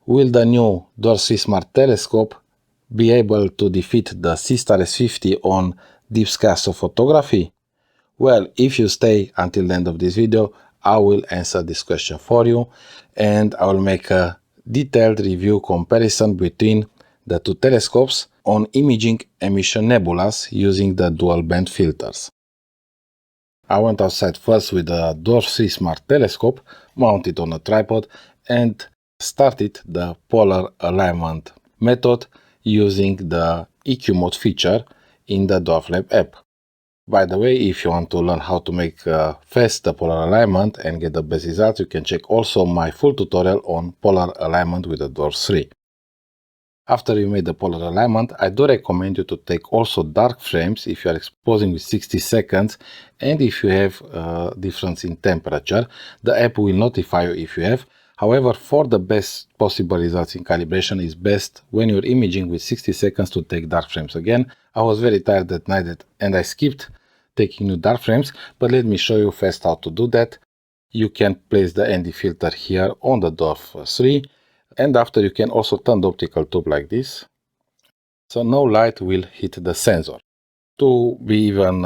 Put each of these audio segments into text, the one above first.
Will the new Dwarf Smart telescope be able to defeat the Seestar S50 on deep sky astrophotography? Well, if you stay until the end of this video, I will answer this question for you, and I will make a detailed review comparison between the two telescopes on imaging emission nebulas using the dual band filters. I went outside first with the Dwarf Smart telescope mounted on a tripod and started the polar alignment method using the EQ mode feature in the Dwarflab app. By the way, if you want to learn how to make fast the polar alignment and get the best results, you can check also my full tutorial on polar alignment with the Dwarf 3. After you made the polar alignment, I do recommend you to take also dark frames if you are exposing with 60 seconds and if you have a difference in temperature. The app will notify you if you have. However, for the best possible results in calibration, it's best when you're imaging with 60 seconds to take dark frames again. I was very tired that night and I skipped taking new dark frames, but let me show you first how to do that. You can place the ND filter here on the Dwarf 3. And after, you can also turn the optical tube like this, so no light will hit the sensor. To be even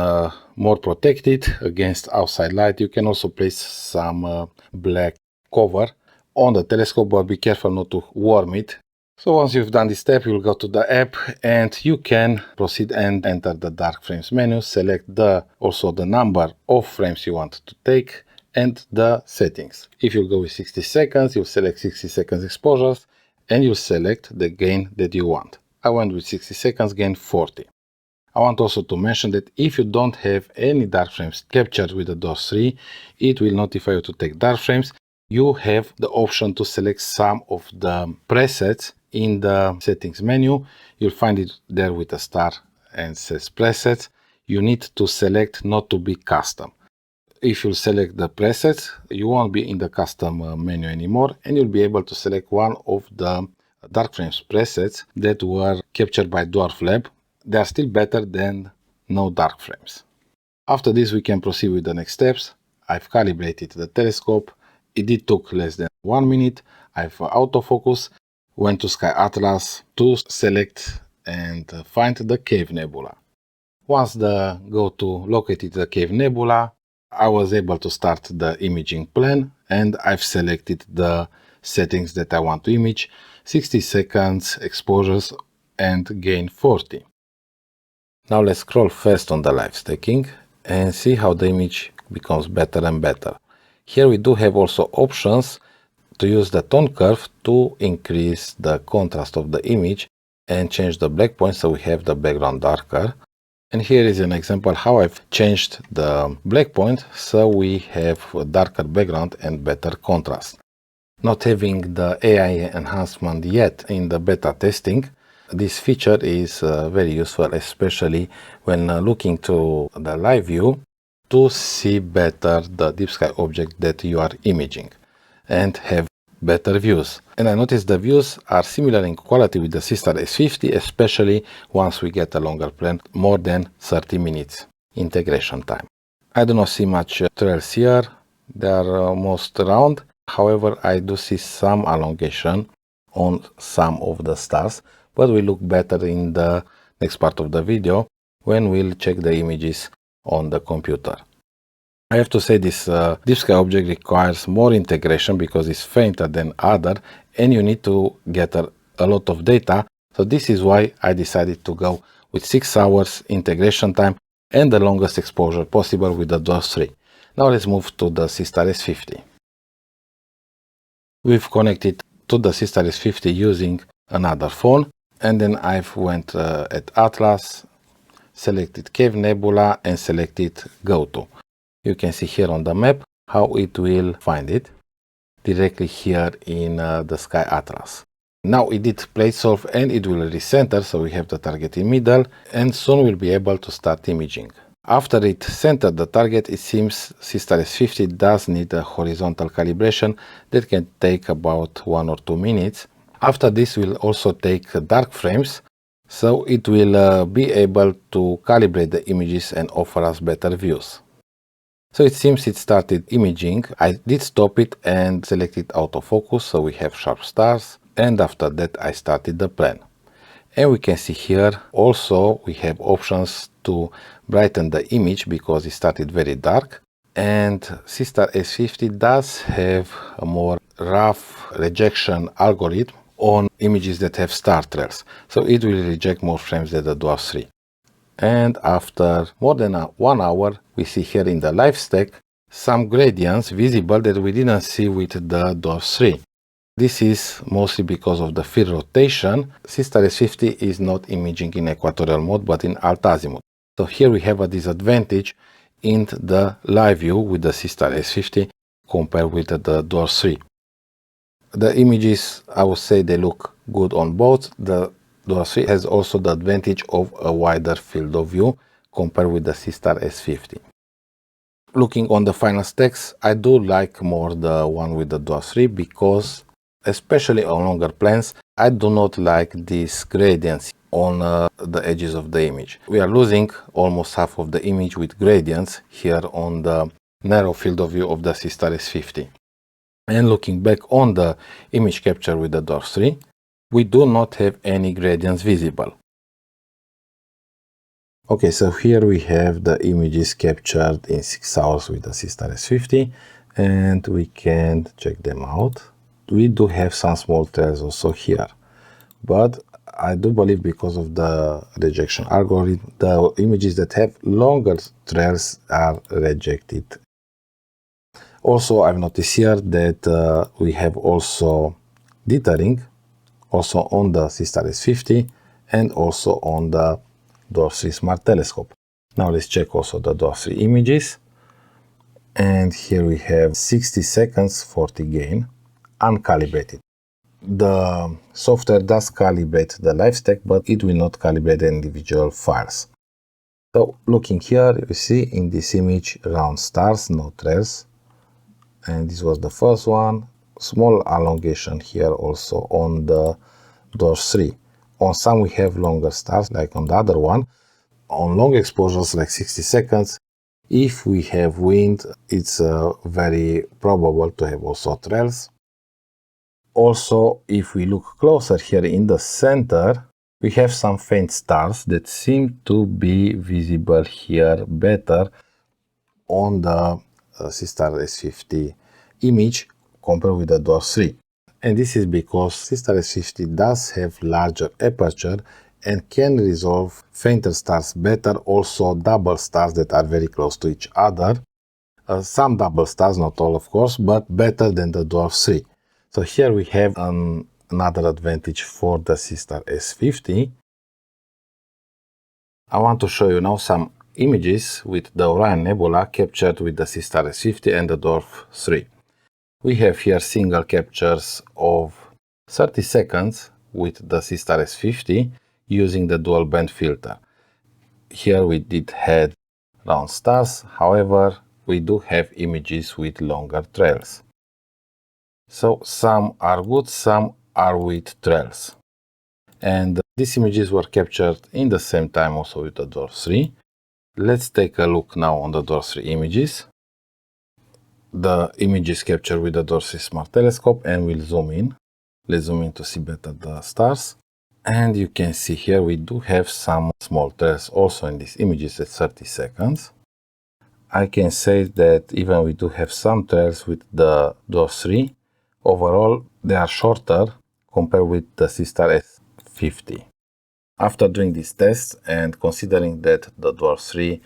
more protected against outside light, you can also place some black cover on the telescope, but be careful not to warm it. So once you've done this step, you will go to the app and you can proceed and enter the dark frames menu, select also the number of frames you want to take, and the settings. If you go with 60 seconds, you'll select 60 seconds exposures and you'll select the gain that you want. I went with 60 seconds, gain 40. I want also to mention that if you don't have any dark frames captured with the Dwarf 3, it will notify you to take dark frames. You have the option to select some of the presets in the settings menu. You'll find it there with a star and says presets. You need to select not to be custom. If you select the presets, you won't be in the custom menu anymore, and you'll be able to select one of the dark frames presets that were captured by Dwarflab. They are still better than no dark frames. After this, we can proceed with the next steps. I've calibrated the telescope. It did took less than 1 minute. I've autofocus, went to Sky Atlas to select and find the Cave Nebula. Once located the Cave Nebula, I was able to start the imaging plan and I've selected the settings that I want to image, 60 seconds exposures and gain 40. Now let's scroll first on the live stacking and see how the image becomes better and better. Here we do have also options to use the tone curve to increase the contrast of the image and change the black point so we have the background darker. And here is an example how I've changed the black point so we have a darker background and better contrast. Not having the AI enhancement yet in the beta testing, this feature is very useful, especially when looking to the live view to see better the deep sky object that you are imaging and have better views. And I noticed the views are similar in quality with the Seestar S50, especially once we get a longer plan, more than 30 minutes integration time. I do not see much trails here, they are almost round. However, I do see some elongation on some of the stars, but will look better in the next part of the video when we'll check the images on the computer. I have to say this deep sky object requires more integration because it's fainter than other and you need to get a lot of data. So this is why I decided to go with 6 hours integration time and the longest exposure possible with the Dwarf 3. Now let's move to the Seestar S50. We've connected to the Seestar S50 using another phone, and then I've went at Atlas, selected Cave Nebula and selected Go To. You can see here on the map how it will find it directly here in the Sky Atlas. Now it did plate solve and it will recenter, so we have the target in middle and soon we'll be able to start imaging. After it centered the target, it seems Seestar S50 does need a horizontal calibration that can take about 1 or 2 minutes. After this we'll also take dark frames, so it will be able to calibrate the images and offer us better views. So it seems it started imaging. I did stop it and selected autofocus, so we have sharp stars. and after that I started the plan. And we can see here also we have options to brighten the image because it started very dark. And Seestar S50 does have a more rough rejection algorithm on images that have star trails, so it will reject more frames than the Dwarf 3. And after more than 1 hour, we see here in the live stack some gradients visible that we didn't see with the Dwarf 3. This is mostly because of the field rotation. Seestar S50 is not imaging in equatorial mode but in alt azimuth. So here we have a disadvantage in the live view with the Seestar S50 compared with the Dwarf 3. The images, I would say they look good on both. The Dwarf 3 has also the advantage of a wider field of view compared with the Seestar S50. Looking on the final stacks, I do like more the one with the Dwarf 3 because, especially on longer plans, I do not like these gradients on the edges of the image. We are losing almost half of the image with gradients here on the narrow field of view of the Seestar S50. And looking back on the image capture with the Dwarf 3, we do not have any gradients visible. Okay, so here we have the images captured in 6 hours with the Seestar S50, and we can check them out. We do have some small trails also here, but I do believe because of the rejection algorithm, the images that have longer trails are rejected. Also, I've noticed here that we have also dithering, also on the Seestar S50 and also on the Dwarf 3 Smart Telescope. Now let's check also the Dwarf 3 images. And here we have 60 seconds 40 gain, uncalibrated. The software does calibrate the live stack, but it will not calibrate the individual files. So looking here, you see in this image round stars, no trails. And this was the first one. Small elongation here also on the Dwarf 3. On some we have longer stars like on the other one. On long exposures like 60 seconds, if we have wind, it's very probable to have also trails. Also, if we look closer here in the center, we have some faint stars that seem to be visible here better on the Seestar S50 image compared with the Dwarf 3. And this is because Seestar S50 does have larger aperture and can resolve fainter stars better, also double stars that are very close to each other. Some double stars, not all of course, but better than the Dwarf 3. So here we have another advantage for the Seestar S50. I want to show you now some images with the Orion Nebula captured with the Seestar S50 and the Dwarf 3. We have here single captures of 30 seconds with the Seestar S50 using the dual band filter. Here we did have round stars, however, we do have images with longer trails. So some are good, some are with trails. And these images were captured in the same time also with the Dwarf 3. Let's take a look now on the Dwarf 3 images. The images captured with the Dwarf 3 Smart Telescope, and we'll zoom in. Let's zoom in to see better the stars. And you can see here we do have some small trails also in these images at 30 seconds. I can say that even we do have some trails with the Dwarf 3, overall they are shorter compared with the Seestar S50. After doing these tests and considering that the Dwarf 3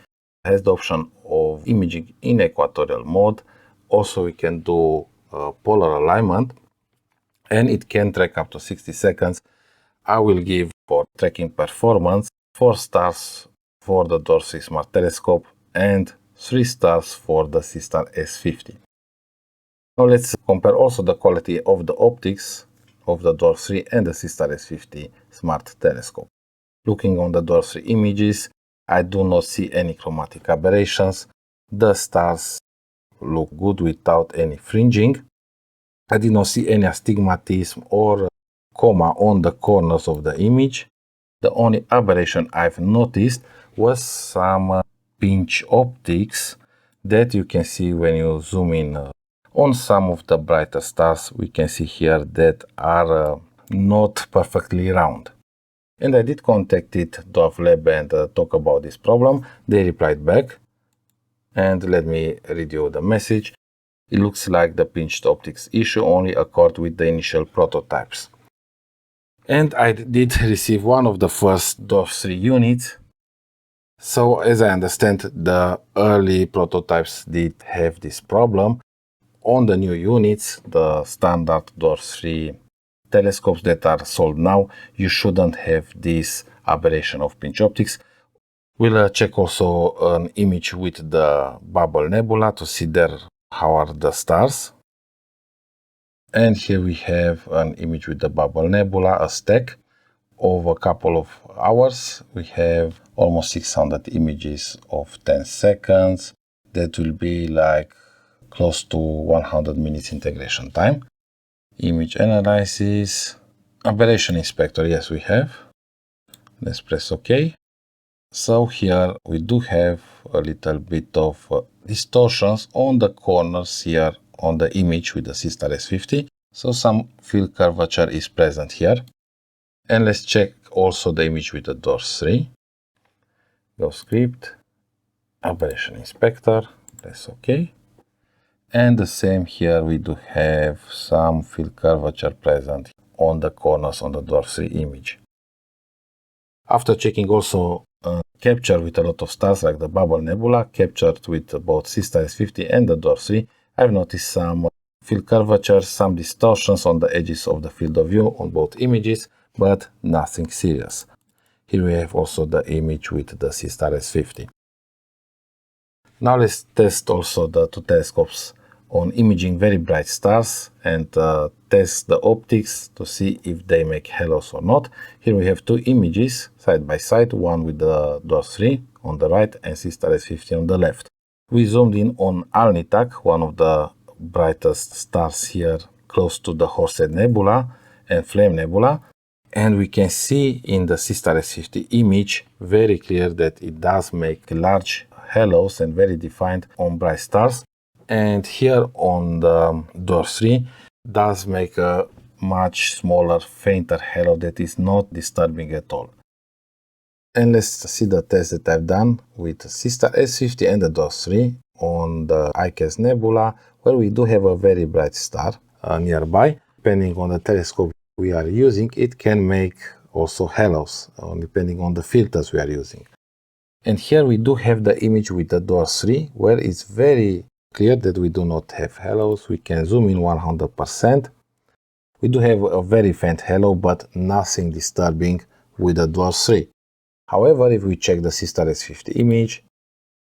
has the option of imaging in equatorial mode, also we can do polar alignment and it can track up to 60 seconds. I will give for tracking performance 4 stars for the Dwarf 3 Smart Telescope and 3 stars for the Seestar S50. Now let's compare also the quality of the optics of the Dwarf 3 and the Seestar S50 Smart Telescope. Looking on the Dwarf 3 images, I do not see any chromatic aberrations. The stars look good without any fringing. I did not see any astigmatism or coma on the corners of the image. The only aberration I've noticed was some pinch optics that you can see when you zoom in on some of the brighter stars. We can see here that are not perfectly round. And I did contact Dwarflab and talk about this problem. They replied back, and let me read you the message. It looks like the pinched optics issue only occurred with the initial prototypes. And I did receive one of the first Dwarf 3 units. So as I understand, the early prototypes did have this problem. On the new units, the standard Dwarf 3 telescopes that are sold now, you shouldn't have this aberration of pinch optics. We'll check also an image with the bubble nebula to see there how are the stars. And here we have an image with the bubble nebula, a stack. Over a couple of hours, we have almost 600 images of 10 seconds. That will be like close to 100 minutes integration time. Image analysis, aberration inspector, yes we have. Let's press OK. So here we do have a little bit of distortions on the corners here on the image with the Seestar S50. So some field curvature is present here. And let's check also the image with the Dwarf 3. Go script, aberration inspector, press OK. And the same here, we do have some field curvature present on the corners on the Dwarf 3 image. After checking also capture with a lot of stars like the bubble nebula, captured with both Seestar S50 and the Dwarf 3, I've noticed some field curvature, some distortions on the edges of the field of view on both images, but nothing serious. Here we have also the image with the Seestar S50. Now let's test also the two telescopes on imaging very bright stars and test the optics to see if they make halos or not. Here we have two images side by side, one with the Dwarf 3 on the right and Seestar S50 on the left. We zoomed in on Alnitak, one of the brightest stars here close to the Horsehead Nebula and Flame Nebula, and we can see in the Seestar S50 image very clear that it does make large halos and very defined on bright stars. And here on the Dwarf 3 does make a much smaller, fainter halo that is not disturbing at all. And let's see the test that I've done with Seestar S50 and the Dwarf 3 on the ICAS Nebula, where we do have a very bright star nearby. Depending on the telescope we are using, it can make also halos, depending on the filters we are using. And here we do have the image with the Dwarf 3, where it's very clear that we do not have halos. We can zoom in 100%. We do have a very faint halo, but nothing disturbing with the Dwarf 3. However, if we check the Seestar S50 image,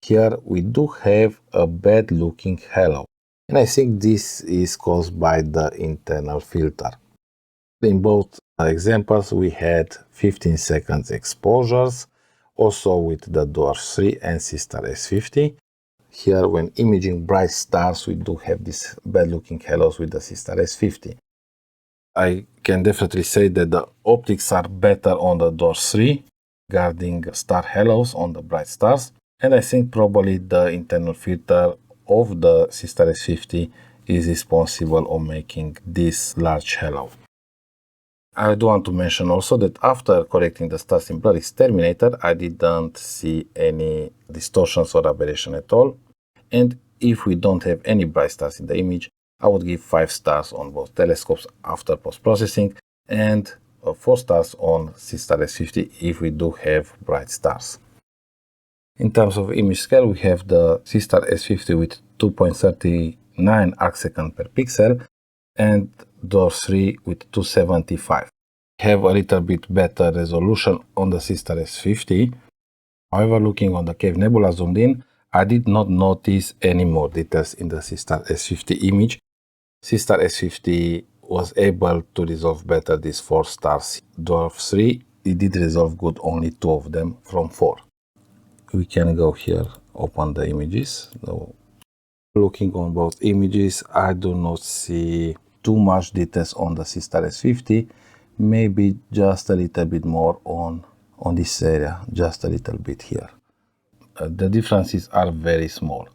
here we do have a bad looking halo. And I think this is caused by the internal filter. In both examples, we had 15 seconds exposures, also with the Dwarf 3 and Seestar S50. Here, when imaging bright stars, we do have these bad-looking halos with the Seestar S50. I can definitely say that the optics are better on the Dwarf 3 regarding star halos on the bright stars, and I think probably the internal filter of the Seestar S50 is responsible on making this large halo. I do want to mention also that after correcting the stars in blur exterminator, I didn't see any distortions or aberration at all. And if we don't have any bright stars in the image, I would give 5 stars on both telescopes after post-processing and 4 stars on Seestar S50 if we do have bright stars. In terms of image scale, we have the Seestar S50 with 2.39 arcsecond per pixel and Dwarf 3 with 275. Have a little bit better resolution on the Seestar S50. However, looking on the Cave Nebula zoomed in, I did not notice any more details in the Seestar S50 image. Seestar S50 was able to resolve better these 4 stars. Dwarf 3, it did resolve good only 2 of them from 4. We can go here, open the images. So, looking on both images, I do not see too much details on the Seestar S50. Maybe just a little bit more on this area, just a little bit here. The differences are very small.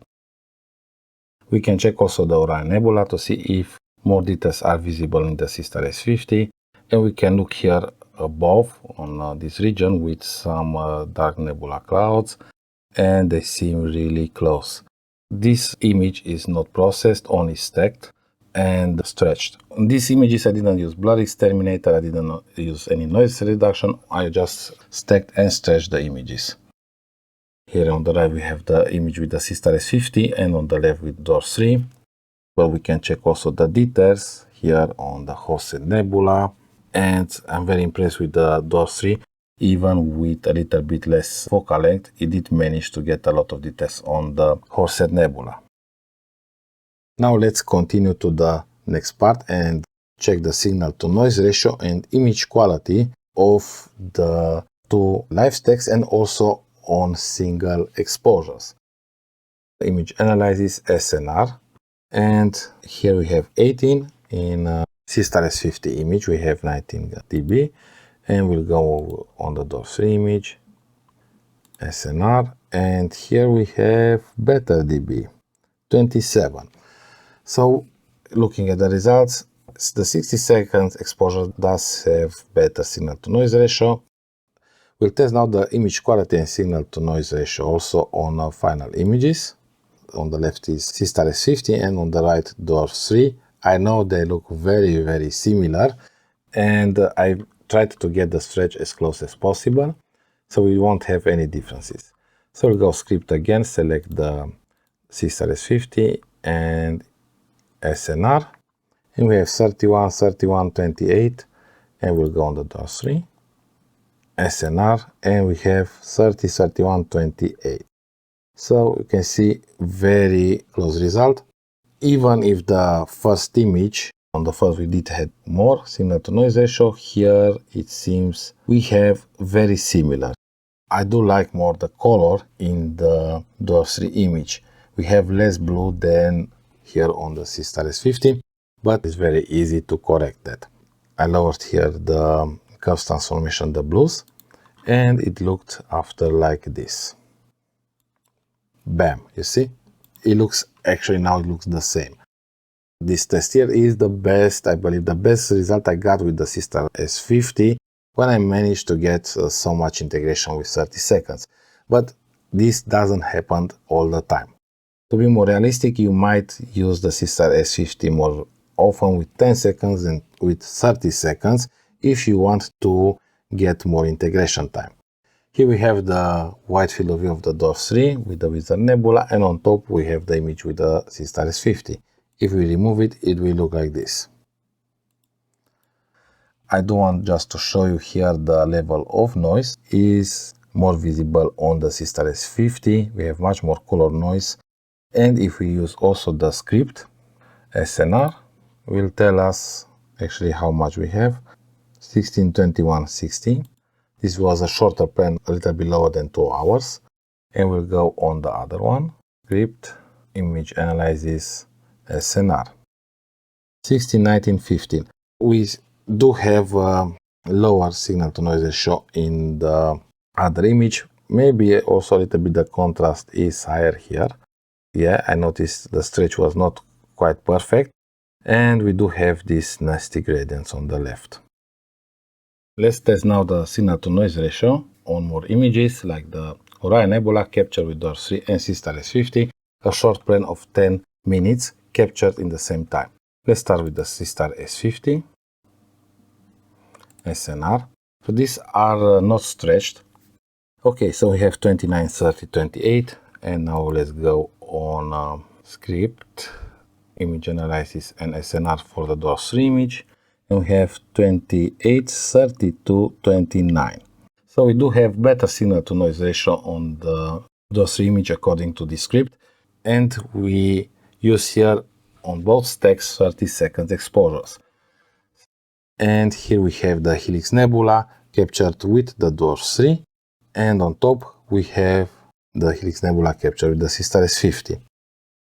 We can check also the Orion Nebula to see if more details are visible in the Seestar S50 And we can look here above on this region with some dark nebula clouds, and they seem really close. This image is not processed, only stacked and stretched. In these images I didn't use blur exterminator, I didn't use any noise reduction, I just stacked and stretched the images. Here on the right we have the image with the Seestar S50 and on the left with Dwarf 3. But we can check also the details here on the Horsehead Nebula, and I'm very impressed with the Dwarf 3. Even with a little bit less focal length, it did manage to get a lot of details on the Horsehead Nebula. Now let's continue to the next part and check the signal to noise ratio and image quality of the two live stacks and also on single exposures. Image analysis SNR, and here we have 18 in Seestar S50 image, we have 19 dB, and we'll go on the Dwarf 3 image, SNR, and here we have better dB, 27. So looking at the results, the 60 seconds exposure does have better signal to noise ratio. We'll test now the image quality and signal to noise ratio also on final images. On the left is Seestar S50 and on the right Dwarf 3. I know they look very similar, and I tried to get the stretch as close as possible so we won't have any differences. So we'll go script again, select the Seestar S50 and SNR, and we have 31, 31, 28, and we'll go on the Dwarf 3, SNR, and we have 30, 31, 28. So you can see very close result. Even if the first image, on the first we did have more signal to noise ratio, here it seems we have very similar. I do like more the color in the Dwarf 3 image. We have less blue than here on the Seestar S50, but it's very easy to correct that. I lowered here the curves transformation, the blues, and it looked after like this. Bam, you see? It looks, actually now it looks the same. This test here is the best, I believe, the best result I got with the Seestar S50 when I managed to get so much integration with 30 seconds. But this doesn't happen all the time. To be more realistic, you might use the Seestar S50 more often with 10 seconds than with 30 seconds if you want to get more integration time. Here we have the wide field of view of the Dwarf 3 with the Wizard Nebula, and on top we have the image with the Seestar S50. If we remove it, it will look like this. I do want just to show you here the level of noise is more visible on the Seestar S50. We have much more color noise, and if we use also the script, SNR will tell us actually how much we have. 16, 21, 16. This was a shorter plan, a little bit lower than 2 hours. And we'll go on the other one. Script, image analysis, SNR. 16, 19, 15. We do have lower signal to noise ratio in the other image. Maybe also a little bit the contrast is higher here. Yeah, I noticed the stretch was not quite perfect. And we do have these nasty gradients on the left. Let's test now the signal to noise ratio on more images like the Orion Nebula captured with Dwarf 3 and Seestar S50, a short plan of 10 minutes captured in the same time. Let's start with the Seestar S50, SNR. So these are not stretched. Okay, so we have 29, 30, 28, and now let's go on script, image analysis and SNR for the Dwarf 3 image. And we have 28, 32, 29. So we do have better signal to noise ratio on the Dwarf 3 image according to the script. And we use here on both stacks 30 seconds exposures. And here we have the Helix Nebula captured with the Dwarf 3. And on top we have the Helix Nebula captured with the Seestar S50.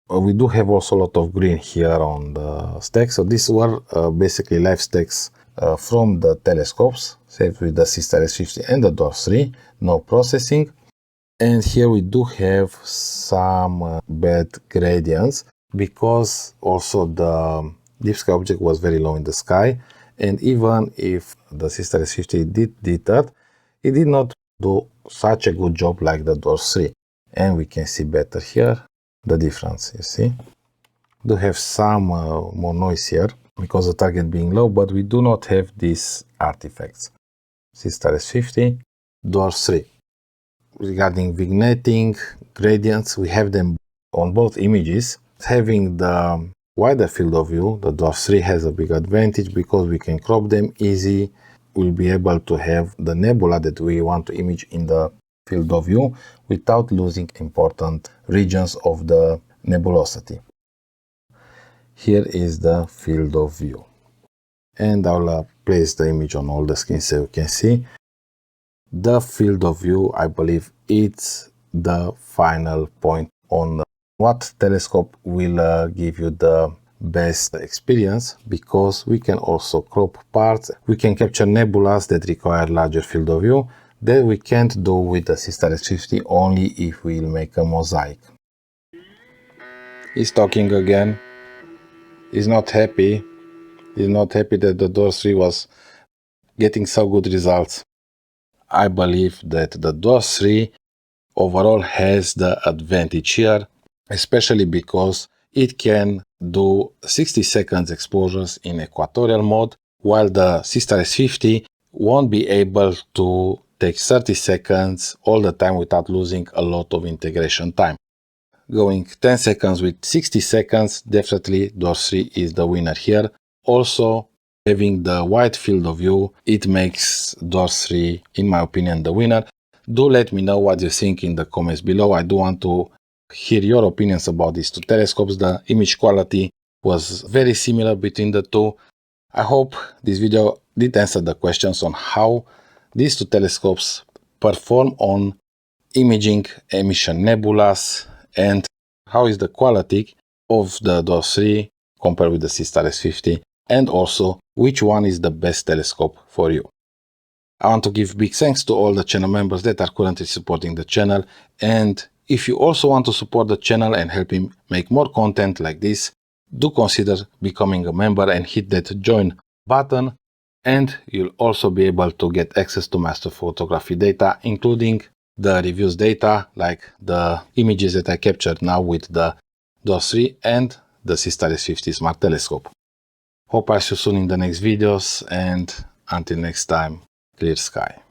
We do have also a lot of green here on the stacks. So these were basically live stacks from the telescopes, saved with the Seestar S50 and the Dwarf 3, no processing. And here we do have some bad gradients because also the deep sky object was very low in the sky And even if the Seestar S50 did that, it did not do such a good job like the Dwarf 3. And we can see better here the difference, you see. Do have some more noise here because the target being low, but we do not have these artifacts. Seestar S50, Dwarf 3. Regarding vignetting, gradients, we have them on both images. Having the wider field of view, the Dwarf 3 has a big advantage because we can crop them easy. We'll be able to have the nebula that we want to image in the field of view without losing important regions of the nebulosity. Here is the field of view. And I'll place the image on all the screens so you can see. The field of view, I believe it's the final point on what telescope will give you the best experience, because we can also crop parts. We can capture nebulas that require larger field of view that we can't do with the Seestar S50 only if we'll make a mosaic. He's talking again. He's not happy. He's not happy that the Dwarf 3 was getting so good results. I believe that the Dwarf 3 overall has the advantage here, especially because it can do 60 seconds exposures in equatorial mode, while the Seestar S50 won't be able to take 30 seconds all the time without losing a lot of integration time. Going 10 seconds with 60 seconds, definitely Dwarf 3 is the winner here. Also, having the wide field of view, it makes Dwarf 3, in my opinion, the winner. Do let me know what you think in the comments below. I do want to hear your opinions about these two telescopes. The image quality was very similar between the two. I hope this video did answer the questions on how these two telescopes perform on imaging emission nebulas and how is the quality of the Dwarf 3 compared with the Seestar S50, and also which one is the best telescope for you. I want to give big thanks to all the channel members that are currently supporting the channel, and if you also want to support the channel and help me make more content like this, do consider becoming a member and hit that join button, and you'll also be able to get access to master photography data, including the reviews data like the images that I captured now with the Dwarf 3 and the Seestar S50 Smart Telescope. Hope I see you soon in the next videos, and until next time, clear sky.